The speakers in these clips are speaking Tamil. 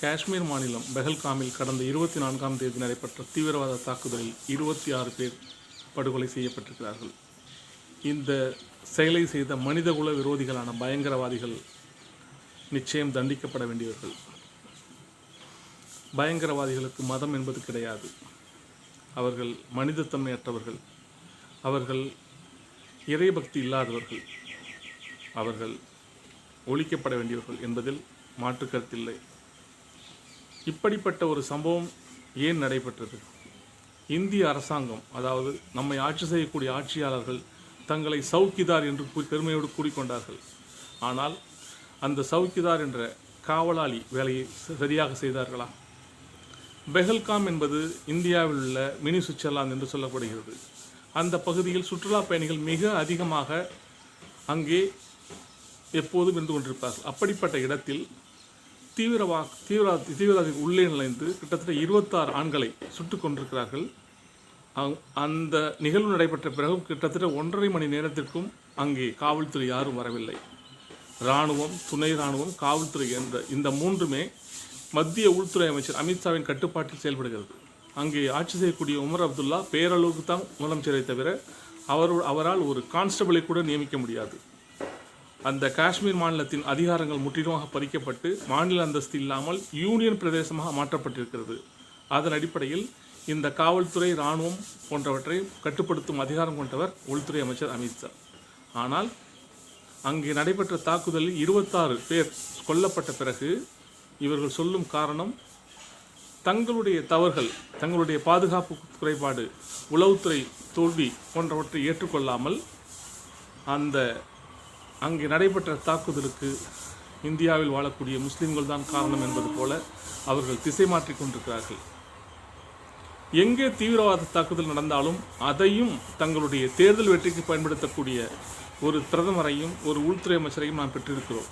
காஷ்மீர் மாநிலம் பெஹல்காமில் கடந்த 24ஆம் தேதி நடைபெற்ற தீவிரவாத தாக்குதலில் 26 பேர் படுகொலை செய்யப்பட்டிருக்கிறார்கள். இந்த செயலை செய்த மனிதகுல விரோதிகளான பயங்கரவாதிகள் நிச்சயம் தண்டிக்கப்பட வேண்டியவர்கள். பயங்கரவாதிகளுக்கு மதம் என்பது கிடையாது. அவர்கள் மனிதத்தன்மையற்றவர்கள். அவர்கள் இறைபக்தி இல்லாதவர்கள். அவர்கள் ஒழிக்கப்பட வேண்டியவர்கள் என்பதில் மாற்று கருத்தில்லை. இப்படிப்பட்ட ஒரு சம்பவம் ஏன் நடைபெற்றது? இந்திய அரசாங்கம், அதாவது நம்மை ஆட்சி செய்யக்கூடிய ஆட்சியாளர்கள் தங்களை சவுக்கிதார் என்று பெருமையோடு கூறிக்கொண்டார்கள். ஆனால் அந்த சவுக்கிதார் என்ற காவலாளி வேலையை சரியாக செய்தார்களா? பெஹல்காம் என்பது இந்தியாவில் உள்ள மினி சுவிட்சர்லாந்து என்று சொல்லப்படுகிறது. அந்த பகுதியில் சுற்றுலா பயணிகள் மிக அதிகமாக அங்கே எப்போதும் இருந்து கொண்டிருப்பார்கள். அப்படிப்பட்ட இடத்தில் தீவிரவாதி உள்ளே நுழைந்து கிட்டத்தட்ட 26 ஆண்களை சுட்டுக் கொண்டிருக்கிறார்கள். அந்த நிகழ்வு நடைபெற்ற பிறகு கிட்டத்தட்ட 1.5 மணி நேரத்திற்கும் அங்கே காவல்துறை யாரும் வரவில்லை. இராணுவம், துணை இராணுவம், காவல்துறை என்ற இந்த மூன்றுமே மத்திய உள்துறை அமைச்சர் அமித்ஷாவின் கட்டுப்பாட்டில் செயல்படுகிறது. அங்கே ஆட்சி செய்யக்கூடிய உமர் அப்துல்லா பேரளவுக்கு தான் முதலமைச்சரை தவிர அவரால் ஒரு கான்ஸ்டபிளை கூட நியமிக்க முடியாது. அந்த காஷ்மீர் மாநிலத்தின் அதிகாரங்கள் முற்றிலுமாக பறிக்கப்பட்டு மாநில அந்தஸ்து இல்லாமல் யூனியன் பிரதேசமாக மாற்றப்பட்டிருக்கிறது. அதன் அடிப்படையில் இந்த காவல்துறை, இராணுவம் போன்றவற்றை கட்டுப்படுத்தும் அதிகாரம் கொண்டவர் உள்துறை அமைச்சர் அமித்ஷா. ஆனால் அங்கே நடைபெற்ற தாக்குதலில் 26 பேர் கொல்லப்பட்ட பிறகு இவர்கள் சொல்லும் காரணம் தங்களுடைய தவறுகள், தங்களுடைய பாதுகாப்பு குறைபாடு, உளவுத்துறை தோல்வி போன்றவற்றை ஏற்றுக்கொள்ளாமல் அங்கே நடைபெற்ற தாக்குதலுக்கு இந்தியாவில் வாழக்கூடிய முஸ்லீம்கள் தான் காரணம் என்பது போல அவர்கள் திசை மாற்றிக் கொண்டிருக்கிறார்கள். எங்கே தீவிரவாத தாக்குதல் நடந்தாலும் அதையும் தங்களுடைய தேர்தல் வெற்றிக்கு பயன்படுத்தக்கூடிய ஒரு பிரதமரையும் ஒரு உள்துறை அமைச்சரையும் நாம் பெற்றிருக்கிறோம்.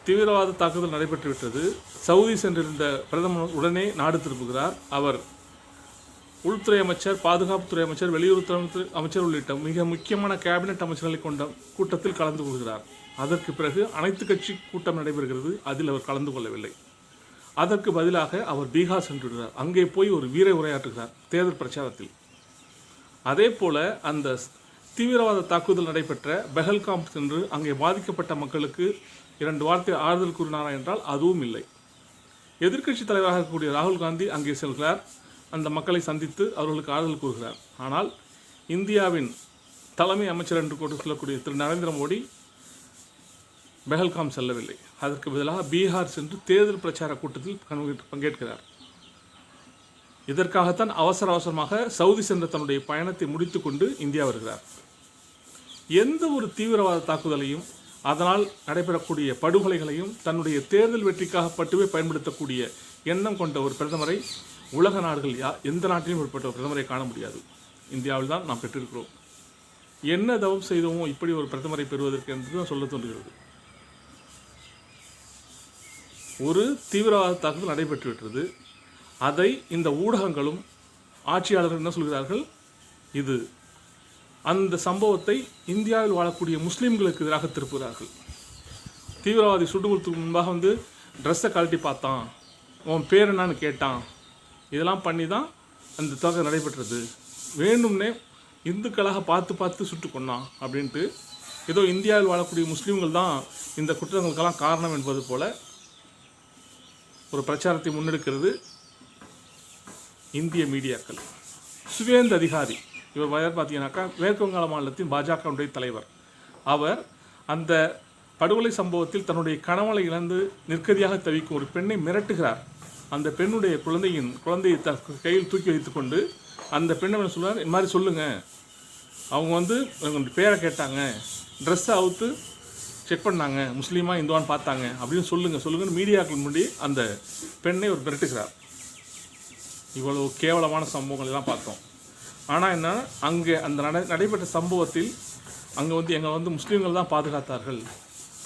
தீவிரவாத தாக்குதல் நடைபெற்றுவிட்டது. சவுதி சென்றிருந்த பிரதமர் உடனே நாடு திரும்புகிறார். அவர் உள்துறை அமைச்சர், பாதுகாப்புத்துறை அமைச்சர், வெளியுறவுத்துறை அமைச்சர் உள்ளிட்ட மிக முக்கியமான கேபினெட் அமைச்சர்களை கொண்ட கூட்டத்தில் கலந்து கொள்கிறார். அதற்கு பிறகு அனைத்து கட்சி கூட்டம் நடைபெறுகிறது. அதில் அவர் கலந்து கொள்ளவில்லை. அதற்கு பதிலாக அவர் பீகார் சென்றுவிடுகிறார். அங்கே போய் ஒரு வீர உரையாற்றுகிறார் தேர்தல் பிரச்சாரத்தில். அதே போல அந்த தீவிரவாத தாக்குதல் நடைபெற்ற பெஹல்காம் சென்று அங்கே பாதிக்கப்பட்ட மக்களுக்கு 2 வார்த்தை ஆறுதல் கூறினாரா என்றால் அதுவும் இல்லை. எதிர்க்கட்சி தலைவராக இருக்கக்கூடிய ராகுல் காந்தி அங்கே செல்கிறார். அந்த மக்களை சந்தித்து அவர்களுக்கு ஆறுதல் கூறுகிறார். ஆனால் இந்தியாவின் தலைமை அமைச்சர் என்று கூட சொல்லக்கூடிய திரு நரேந்திர மோடி பெஹல்காம் செல்லவில்லை. அதற்கு பதிலாக பீகார் சென்று தேர்தல் பிரச்சார கூட்டத்தில் பங்கேற்கிறார். இதற்காகத்தான் அவசரமாக சவுதி சென்ற தன்னுடைய பயணத்தை முடித்துக்கொண்டு இந்தியா வருகிறார். எந்த ஒரு தீவிரவாத தாக்குதலையும், அதனால் நடைபெறக்கூடிய படுகொலைகளையும் தன்னுடைய தேர்தல் வெற்றிக்காக மட்டுமே பயன்படுத்தக்கூடிய எண்ணம் கொண்ட ஒரு பிரதமரை உலக நாடுகள் எந்த நாட்டிலும் ஏற்பட்ட பிரதமரை காண முடியாது. இந்தியாவில் தான் நாம் பெற்றிருக்கிறோம். என்ன தவம் செய்தோமோ இப்படி ஒரு பிரதமரை பெறுவதற்கு என்று தான் சொல்ல தோன்றுகிறது. ஒரு தீவிரவாத தாக்குதல் நடைபெற்றுவிட்டது. அதை இந்த ஊடகங்களும் ஆட்சியாளர்கள் என்ன சொல்கிறார்கள்? இது அந்த சம்பவத்தை இந்தியாவில் வாழக்கூடிய முஸ்லீம்களுக்கு எதிராக திருப்புகிறார்கள். தீவிரவாதி சுடுமுறத்துக்கு முன்பாக ட்ரெஸ்ஸை கழட்டி பார்த்தான், உன் பேர் என்னான்னு கேட்டான், இதெல்லாம் பண்ணி தான் அந்த தாக்குதல் நடைபெற்றது. வேண்டும்னே இந்துக்களாக பார்த்து சுட்டு கொண்டான் அப்படின்ட்டு ஏதோ இந்தியாவில் வாழக்கூடிய முஸ்லீம்கள் தான் இந்த குற்றங்களுக்கெல்லாம் காரணம் என்பது போல ஒரு பிரச்சாரத்தை முன்னெடுக்கிறது இந்திய மீடியாக்கள். சுவேந்த அதிகாரி இவர் பார்த்தீங்கன்னாக்கா மேற்கு வங்காள மாநிலத்தின் பாஜகவுடைய தலைவர். அவர் அந்த படுகொலை சம்பவத்தில் தன்னுடைய கணவனை இழந்து நிற்கதியாக தவிக்கும் ஒரு பெண்ணை மிரட்டுகிறார். அந்த பெண்ணுடைய குழந்தையை கையில் தூக்கி வைத்துக்கொண்டு அந்த பெண்ணை சொல்லுவார், இந்த மாதிரி சொல்லுங்கள், அவங்க உங்களுடைய பேரை கேட்டாங்க, ட்ரெஸ்ஸை அவுத்து செக் பண்ணாங்க, முஸ்லீமா இந்துவான்னு பார்த்தாங்க அப்படின்னு சொல்லுங்கன்னு மீடியாக்கள் முன்னாடி அந்த பெண்ணை ஒரு மிரட்டுகிறார். இவ்வளவு கேவலமான சம்பவங்கள் எல்லாம் பார்த்தோம். ஆனால் என்ன, அங்கே அந்த நடைபெற்ற சம்பவத்தில் அங்கே எங்களை முஸ்லீம்கள் தான் பாதுகாத்தார்கள்,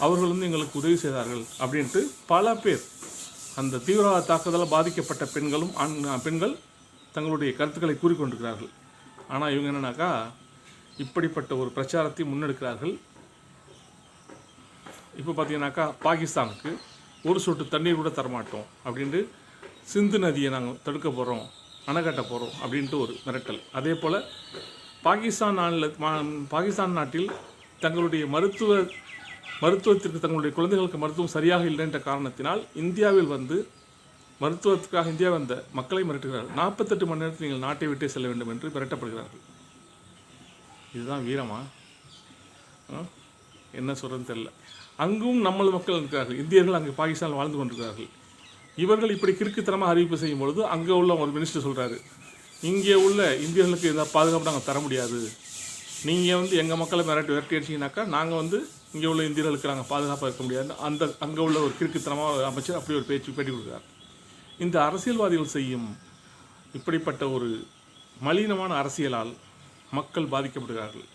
அவர்கள் எங்களுக்கு உதவி செய்தார்கள் அப்படின்ட்டு பல பேர் அந்த தீவிரவாத தாக்குதலால் பாதிக்கப்பட்ட பெண்கள் தங்களுடைய கருத்துக்களை கூறிக்கொண்டிருக்கிறார்கள். ஆனால் இவங்க என்னன்னாக்கா இப்படிப்பட்ட ஒரு பிரச்சாரத்தை முன்னெடுக்கிறார்கள். இப்போ பார்த்தீங்கன்னாக்கா பாகிஸ்தானுக்கு ஒரு சொட்டு தண்ணீர் கூட தரமாட்டோம் அப்படின்ட்டு சிந்து நதியை நாங்கள் தடுக்க போகிறோம், அணை கட்ட போகிறோம் அப்படின்ட்டு ஒரு மிரட்டல். அதே போல் பாகிஸ்தான் நாட்டில் தங்களுடைய மருத்துவத்திற்கு தங்களுடைய குழந்தைகளுக்கு மருத்துவம் சரியாக இல்லை என்ற காரணத்தினால் இந்தியாவில் வந்து மருத்துவத்துக்காக இந்தியா வந்த மக்களை மிரட்டுகிறார்கள். 48 மணி நேரத்தில் நீங்கள் நாட்டை விட்டே செல்ல வேண்டும் என்று மிரட்டப்படுகிறார்கள். இதுதான் வீரமா? என்ன சொல்கிறதுன்னு தெரியல. அங்கும் நம்மள மக்கள் இருக்கிறார்கள், இந்தியர்கள் அங்கே பாகிஸ்தானில் வாழ்ந்து கொண்டிருக்கிறார்கள். இவர்கள் இப்படி கிறுக்குத்தனமாக அறிவிப்பு செய்யும் பொழுது அங்கே உள்ள ஒரு மினிஸ்டர் சொல்கிறாரு, இங்கே உள்ள இந்தியர்களுக்கு எந்த பாதுகாப்பு நாங்கள் தர முடியாது, நீங்கள் வந்து எங்கள் மக்களை விரட்டி அடிச்சிங்கனாக்கா நாங்கள் வந்து இங்கே உள்ள இந்தியர்களுக்கு நாங்கள் பாதுகாப்பாக இருக்க முடியாது. அங்கே உள்ள ஒரு கிறுக்குத்தனமாக அமைச்சர் அப்படி ஒரு பேட்டி கொடுக்குறார். இந்த அரசியல்வாதிகள் செய்யும் இப்படிப்பட்ட ஒரு மலினமான அரசியலால் மக்கள் பாதிக்கப்படுகிறார்கள்.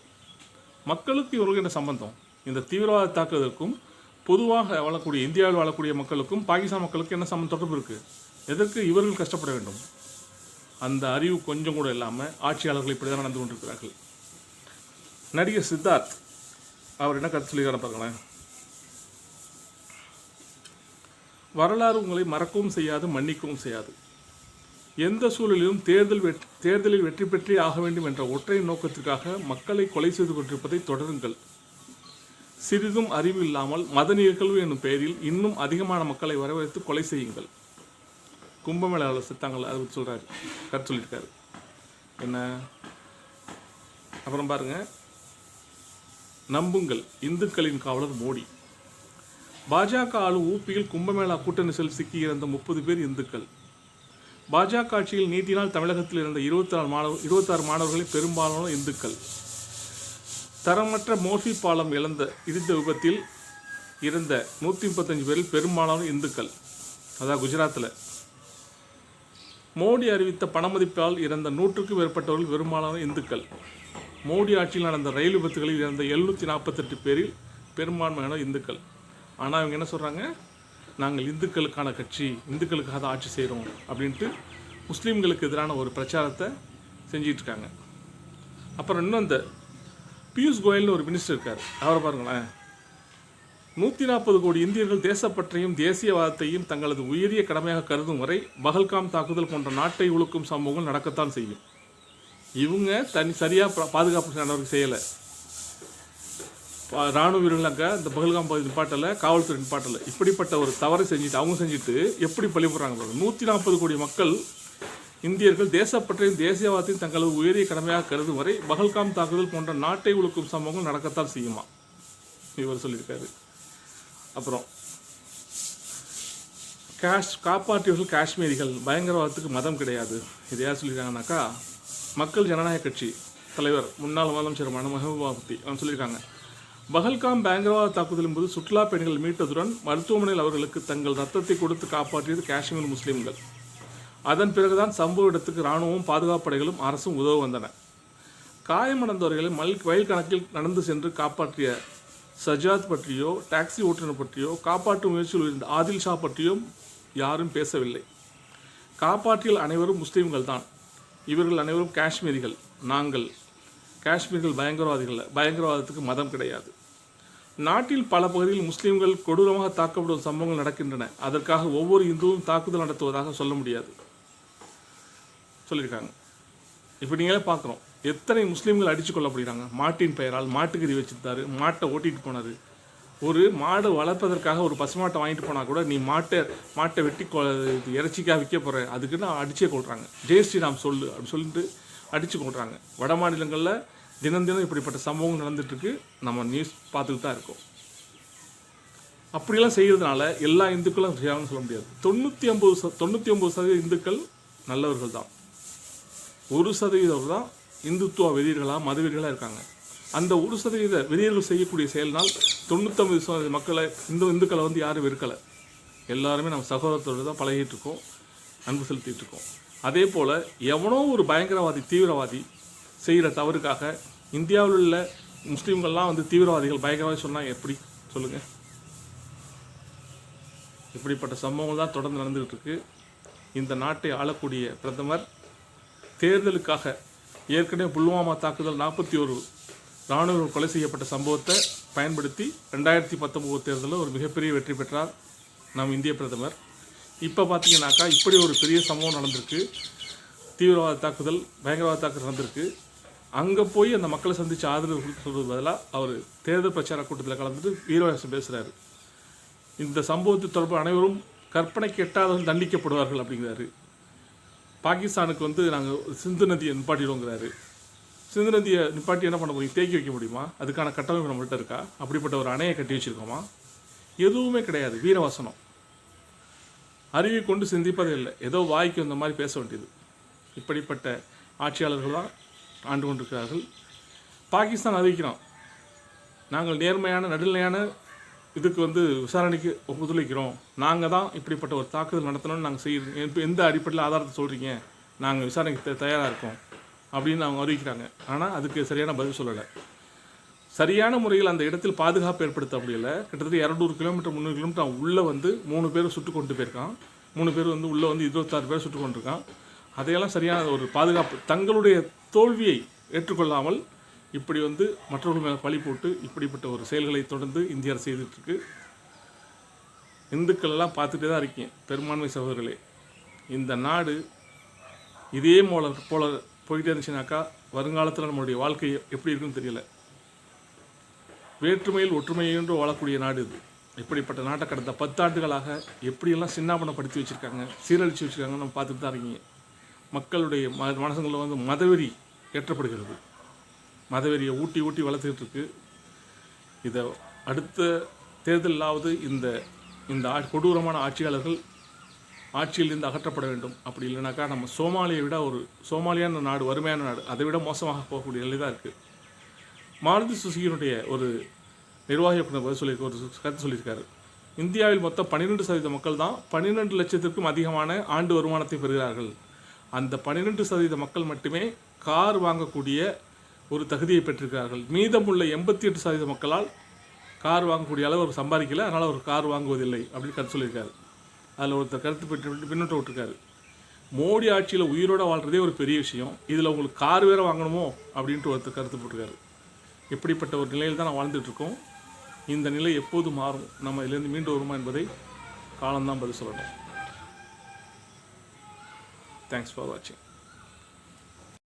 மக்களுக்கு இவர்களுக்கு என்ன சம்பந்தம்? இந்த தீவிரவாத தாக்குதலுக்கும் பொதுவாக வாழக்கூடிய இந்தியாவில் வாழக்கூடிய மக்களுக்கும் பாகிஸ்தான் மக்களுக்கும் என்ன தொடர்பு இருக்குது? எதற்கு இவர்கள் கஷ்டப்பட வேண்டும்? அந்த அறிவு கொஞ்சம் கூட இல்லாமல் ஆட்சியாளர்கள் இப்படி தான் நடந்து கொண்டிருக்கிறார்கள். நடிகர் சித்தார்த் அவர் என்ன கருத்து சொல்லிக்கிறார் பாருங்களேன். வரலாறு உங்களை மறக்கவும் செய்யாது, மன்னிக்கவும் செய்யாது. எந்த சூழலிலும் தேர்தலில் வெற்றி பெற்றே ஆக வேண்டும் என்ற ஒற்றை நோக்கத்திற்காக மக்களை கொலை செய்து கொண்டிருப்பதை தொடருங்கள். சிறிதும் அறிவு இல்லாமல் மத நிகழ்வு என்னும் பெயரில் இன்னும் அதிகமான மக்களை வரவழைத்து கொலை செய்யுங்கள். கும்பமேளாவில் செத்தாங்கள அதை பற்றி சொல்கிறாரு, கருத்து சொல்லியிருக்காரு. என்ன அப்புறம் பாருங்க, நம்புங்கள் இந்துக்களின் காவலர் மோடி. பாஜக ஆளும் ஊப்பியில் கும்பமேளா கூட்ட நெரிசல் சிக்கி இறந்த 30 பேர் இந்துக்கள். பாஜக ஆட்சியில் நீட்டினால் தமிழகத்தில் இருந்த 26 மாணவர்களில் பெரும்பாலான இந்துக்கள். தரமற்ற மோர்பி பாலம் இடிந்த விபத்தில் இருந்த 135 பேரில் பெரும்பாலான இந்துக்கள். அதாவது குஜராத்தில் மோடி அறிவித்த பணமதிப்பால் இறந்த 100க்கும் மேற்பட்டவர்கள் பெரும்பாலான இந்துக்கள். மோடி ஆட்சியில் நடந்த ரயில் விபத்துகளில் இறந்த 748 பேரில் பெரும்பான்மையான இந்துக்கள். ஆனால் இவங்க என்ன சொல்கிறாங்க, நாங்கள் இந்துக்களுக்கான கட்சி, இந்துக்களுக்காக தான் ஆட்சி செய்கிறோம் அப்படின்ட்டு முஸ்லீம்களுக்கு எதிரான ஒரு பிரச்சாரத்தை செஞ்சிட்ருக்காங்க. அப்புறம் இன்னும் இந்த பியூஷ் கோயல்னு ஒரு மினிஸ்டர் இருக்கார், அவரை பாருங்களேன். 140 கோடி இந்தியர்கள் தேசப்பற்றையும் தேசியவாதத்தையும் தங்களது உயரிய கடமையாக கருதும் வரை பகல்காம் தாக்குதல் போன்ற நாட்டை உழுக்கும் சம்பவங்கள் நடக்கத்தான் செய்யும். இவங்க சரியாக பாதுகாப்பு நடவடிக்கை செய்யலை. இராணுவ வீரர்கள் அங்கே இந்த பகல்காம் பகுதி நிப்பாட்டலை, காவல்துறை நிப்பாட்டலை. இப்படிப்பட்ட ஒரு தவறை அவங்க செஞ்சுட்டு எப்படி பழி போடுறாங்க. 140 கோடி மக்கள் இந்தியர்கள் தேசப்பற்றையும் தேசியவாதத்தையும் தங்களது உயரிய கடமையாக கருதும் வரை பகல்காம் தாக்குதல் போன்ற நாட்டை உழுக்கும் சம்பவங்கள் நடக்கத்தான் செய்யுமா இவர் சொல்லியிருக்காரு. அப்புறம் காப்பாற்றியவர்கள் காஷ்மீரிகள், பயங்கரவாதத்துக்கு மதம் கிடையாது. இது யார் சொல்லியிருக்காங்கனாக்கா, மக்கள் ஜனநாயக கட்சி தலைவர் முன்னாள் முதலமைச்சர் மெஹபூபா முஃப்தி அவங்க சொல்லியிருக்காங்க. பகல்காம் பயங்கரவாத தாக்குதலின் போது சுற்றுலா பயணிகள் மீட்டதுடன் மருத்துவமனையில் அவர்களுக்கு தங்கள் ரத்தத்தை கொடுத்து காப்பாற்றியது காஷ்மீர் முஸ்லீம்கள். அதன் பிறகுதான் சம்பவ இடத்துக்கு இராணுவமும் பாதுகாப்பு படைகளும் அரசும் உதவ வந்தன. காயமடைந்தவர்களை வயல் கணக்கில் நடந்து சென்று காப்பாற்றிய சஜாத் பற்றியோ டாக்ஸி ஓட்டுநர் பற்றியோ காப்பாற்றும் முயற்சியில் இருந்த ஆதில் ஷா பற்றியும் யாரும் பேசவில்லை. காப்பாற்றிய அனைவரும் முஸ்லீம்கள் தான். இவர்கள் அனைவரும் காஷ்மீரிகள். நாங்கள் காஷ்மீர்கள் பயங்கரவாதத்துக்கு மதம் கிடையாது. நாட்டில் பல பகுதிகளில் முஸ்லீம்கள் கொடூரமாக தாக்கப்படும் சம்பவங்கள் நடக்கின்றன. அதற்காக ஒவ்வொரு இந்துவும் தாக்குதல் நடத்துவதாக சொல்ல முடியாது சொல்லியிருக்காங்க. இப்போ நீங்களே பார்க்குறோம், எத்தனை முஸ்லீம்கள் அடித்து கொல்லப்படுகிறாங்க. மாட்டின் பெயரால் மாட்டுக்கறி வச்சுருந்தாரு, மாட்டை ஓட்டிகிட்டு போனார். ஒரு மாடு வளர்ப்பதற்காக ஒரு பசுமாட்டை வாங்கிட்டு போனால் கூட நீ மாட்டை வெட்டி இறைச்சிக்காக விற்க போகிற, அதுக்கு நான் அடிச்சே கொள்கிறாங்க. ஜெய் ஸ்ரீராம் சொல்லு அப்படின்னு சொல்லிட்டு அடித்து கொள்கிறாங்க. வட மாநிலங்களில் தினம் இப்படிப்பட்ட சம்பவங்கள் நடந்துகிட்ருக்கு. நம்ம நியூஸ் பார்த்துக்கிட்டு தான் இருக்கோம். அப்படிலாம் செய்கிறதுனால எல்லா இந்துக்களும் செய்யாங்கன்னு சொல்ல முடியாது. 99% இந்துக்கள் நல்லவர்கள் தான். 1% தான் இந்துத்துவ வெறியர்களாக மத வெறியர்களாக இருக்காங்க. அந்த 1% வெறியர்கள் செய்யக்கூடிய செயல்னால் 99% மக்களை இந்துக்களை வந்து யாரும் வெறுக்கலை. எல்லாருமே நம்ம சகோதரத்தோடு தான் பழகிட்டு இருக்கோம், அன்பு செலுத்திட்டு இருக்கோம். அதே போல் எவனோ ஒரு பயங்கரவாதி தீவிரவாதி செய்கிற தவறுக்காக இந்தியாவில் உள்ள முஸ்லீம்கள்லாம் வந்து தீவிரவாதிகள் பயங்கரவாதி சொன்னால் எப்படி சொல்லுங்கள்? இப்படிப்பட்ட சம்பவங்கள் தான் தொடர்ந்து நடந்துகிட்டு இருக்கு. இந்த நாட்டை ஆளக்கூடிய பிரதமர் தேர்தலுக்காக ஏற்கனவே புல்வாமா தாக்குதல் 41 இராணுவ கொலை செய்யப்பட்ட சம்பவத்தை பயன்படுத்தி 2019 தேர்தலில் ஒரு மிகப்பெரிய வெற்றி பெற்றார் நம் இந்திய பிரதமர். இப்போ பார்த்தீங்கன்னாக்கா இப்படி ஒரு பெரிய சம்பவம் நடந்திருக்கு, தீவிரவாத தாக்குதல், பயங்கரவாத தாக்குதல் நடந்திருக்கு. அங்கே போய் அந்த மக்களை சந்தித்து ஆதரவு சொல்வது பதிலாக அவர் தேர்தல் பிரச்சார கூட்டத்தில் கலந்துட்டு வீரவாசம் பேசுகிறாரு. இந்த சம்பவத்தை தொடர்பு அனைவரும் கற்பனைக்கு எட்டாதவர்கள் தண்டிக்கப்படுவார்கள் அப்படிங்கிறாரு. பாகிஸ்தானுக்கு நாங்கள் சிந்து நதியை நிப்பாட்டிடுவோங்கிறாரு. சிந்து நதியை நிப்பாட்டி என்ன பண்ண முடியும்? தேக்கி வைக்க முடியுமா? அதுக்கான கட்டமைப்பு நம்மள்கிட்ட இருக்கா? அப்படிப்பட்ட ஒரு அணையை கட்டி வச்சுருக்கோமா? எதுவுமே கிடையாது. வீரவசனம். அறிவை கொண்டு சிந்திப்பதே இல்லை, ஏதோ வாய்க்கு அந்த மாதிரி பேச வேண்டியது. இப்படிப்பட்ட ஆட்சியாளர்கள் தான் ஆண்டு கொண்டிருக்கிறார்கள். பாகிஸ்தான் அறிவிக்கிறோம், நாங்கள் நேர்மையான நடுநிலையான இதுக்கு விசாரணைக்கு ஒத்துழைக்கிறோம், நாங்கள் தான் இப்படிப்பட்ட ஒரு தாக்குதல் நடத்தணும்னு நாங்கள் செய்கிறோம், எந்த அடிப்படையில் ஆதாரத்தை சொல்கிறீங்க, நாங்கள் விசாரணைக்கு தயாராக இருக்கோம் அப்படின்னு அவங்க அறிவிக்கிறாங்க. ஆனால் அதுக்கு சரியான பதில் சொல்லலை. சரியான முறையில் அந்த இடத்தில் பாதுகாப்பு ஏற்படுத்த முடியலை. கிட்டத்தட்ட 200 கிலோமீட்டர் 300 கிலோமீட்டர் உள்ளே 3 பேர் சுட்டு கொண்டு போயிருக்கான். 3 பேர் உள்ளே 26 பேர் சுட்டு கொண்டிருக்கான். அதையெல்லாம் சரியான ஒரு பாதுகாப்பு, தங்களுடைய தோல்வியை ஏற்றுக்கொள்ளாமல் இப்படி மற்றவர்கள் மேலே பழி போட்டு இப்படிப்பட்ட ஒரு செயல்களை தொடர்ந்து இந்திய அரசு செய்துட்டுருக்கு. இந்துக்கள் எல்லாம் பார்த்துட்டே தான் இருக்கீங்க. பெரும்பான்மை சகோதரர்களே, இந்த நாடு இதே போல போயிட்டே இருந்துச்சுனாக்கா வருங்காலத்தில் நம்மளுடைய வாழ்க்கை எப்படி இருக்குன்னு தெரியல. வேற்றுமையில் ஒற்றுமை என்று வாழக்கூடிய நாடு இது. இப்படிப்பட்ட நாட்டை கடந்த 10 ஆண்டுகளாக எப்படியெல்லாம் சின்னாபனப்படுத்தி வச்சுருக்காங்க, சீரழித்து வச்சுருக்காங்கன்னு நம்ம பார்த்துட்டு தான் இருக்கீங்க. மக்களுடைய மனசுங்களில் மதவெறி ஏற்றப்படுகிறது. மதவெறியை ஊட்டி ஊட்டி வளர்த்துக்கிட்டு இருக்கு. இதை அடுத்த தேர்தலாவது இந்த கொடூரமான ஆட்சியாளர்கள் ஆட்சியிலிருந்து அகற்றப்பட வேண்டும். அப்படி இல்லைனாக்கா நம்ம சோமாலியை விட சோமாலியான நாடு, வறுமையான நாடு, அதை விட மோசமாக போகக்கூடிய நிலை தான் இருக்குது. மாருதி சுசுகியினுடைய ஒரு நிர்வாக இயக்குனர் ஒரு கருத்து சொல்லியிருக்காரு. இந்தியாவில் மொத்தம் 12% மக்கள் தான் 12 லட்சத்திற்கும் அதிகமான ஆண்டு வருமானத்தை பெறுகிறார்கள். அந்த 12% மக்கள் மட்டுமே கார் வாங்கக்கூடிய ஒரு தகுதியை பெற்றிருக்கிறார்கள். மீதமுள்ள 88% மக்களால் கார் வாங்கக்கூடிய அளவு அவர் சம்பாதிக்கலை, அதனால் அவர் கார் வாங்குவதில்லை அப்படின்னு கருத்து சொல்லியிருக்காரு. அதில் ஒருத்தர் கருத்து பின்னோட்டம் விட்டுருக்காரு. மோடி ஆட்சியில் உயிரோடு வாழ்கிறதே ஒரு பெரிய விஷயம், இதில் உங்களுக்கு கார் வேறு வாங்கணுமோ அப்படின்ட்டு ஒருத்தர் கருத்து போட்டிருக்காரு. இப்படிப்பட்ட ஒரு நிலையில் தான் நான் வாழ்ந்துட்டுருக்கோம். இந்த நிலை எப்போது மாறும், நம்ம இதிலேருந்து மீண்டு வருமா என்பதை காலம்தான் பதில் சொல்லணும். தேங்க்ஸ் ஃபார் வாட்சிங்.